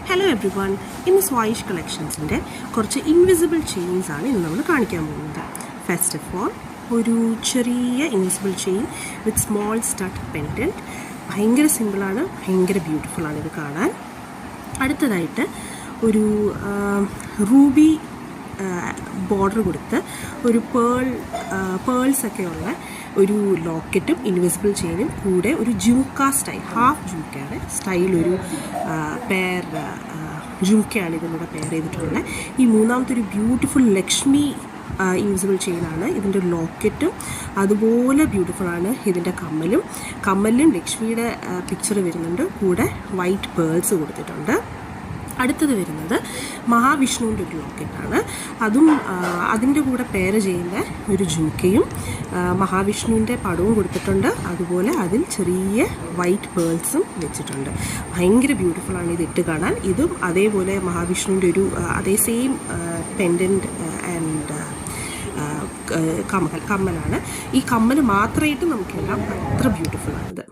Hello every one, ഇന്ന് സ്വായിഷ് കളക്ഷൻസിൻ്റെ കുറച്ച് invisible chains ആണ് ഇന്ന് നമ്മൾ കാണിക്കാൻ പോകുന്നത്. ഫസ്റ്റ് ഓഫ് ഓൾ, ഒരു ചെറിയ ഇൻവിസിബിൾ ചെയിൻ വിത്ത് സ്മോൾ സ്റ്റഡ് പെൻഡൻറ്റ്. ഭയങ്കര സിമ്പിളാണ്, ഭയങ്കര ബ്യൂട്ടിഫുള്ളാണ് ഇത് കാണാൻ. അടുത്തതായിട്ട് ഒരു റൂബി ബോർഡർ കൊടുത്ത് ഒരു പേൾസൊക്കെയുള്ള ഒരു ലോക്കറ്റും ഇൻവിസിബിൾ ചെയിനും കൂടെ ഒരു ജുംക്ക സ്റ്റൈൽ, ഹാഫ് ജുംക്കയുടെ സ്റ്റൈൽ ഒരു ജുംക്കയാണ് ഇതിലൂടെ പെയർ ചെയ്തിട്ടുള്ളത്. ഈ മൂന്നാമത്തെ ഒരു ബ്യൂട്ടിഫുൾ ലക്ഷ്മി ഇൻവിസിബിൾ ചെയിനാണ്. ഇതിൻ്റെ ലോക്കറ്റും അതുപോലെ ബ്യൂട്ടിഫുള്ളാണ്. ഇതിൻ്റെ കമ്മലിലും ലക്ഷ്മിയുടെ പിക്ചർ വരുന്നുണ്ട്, കൂടെ വൈറ്റ് പേൾസ് കൊടുത്തിട്ടുണ്ട്. അടുത്തത് വരുന്നത് മഹാവിഷ്ണുവിൻ്റെ ഒരു ലോക്കറ്റാണ്. അതും അതിൻ്റെ കൂടെ പെയർ ചെയ്യുന്ന ഒരു ജുംക്കയും മഹാവിഷ്ണുവിൻ്റെ പടവും കൊടുത്തിട്ടുണ്ട്. അതുപോലെ അതിൽ ചെറിയ വൈറ്റ് പേൾസും വെച്ചിട്ടുണ്ട്. ഭയങ്കര ബ്യൂട്ടിഫുള്ളാണ് ഇത് ഇട്ട് കാണാൻ. ഇതും അതേപോലെ മഹാവിഷ്ണുവിൻ്റെ ഒരു അതേ സെയിം പെൻഡൻറ്റ് ആൻഡ് കമ്മലാണ്. ഈ കമ്മൽ മാത്രമായിട്ട് നമുക്കെല്ലാം അത്ര ബ്യൂട്ടിഫുള്ളാണിത്.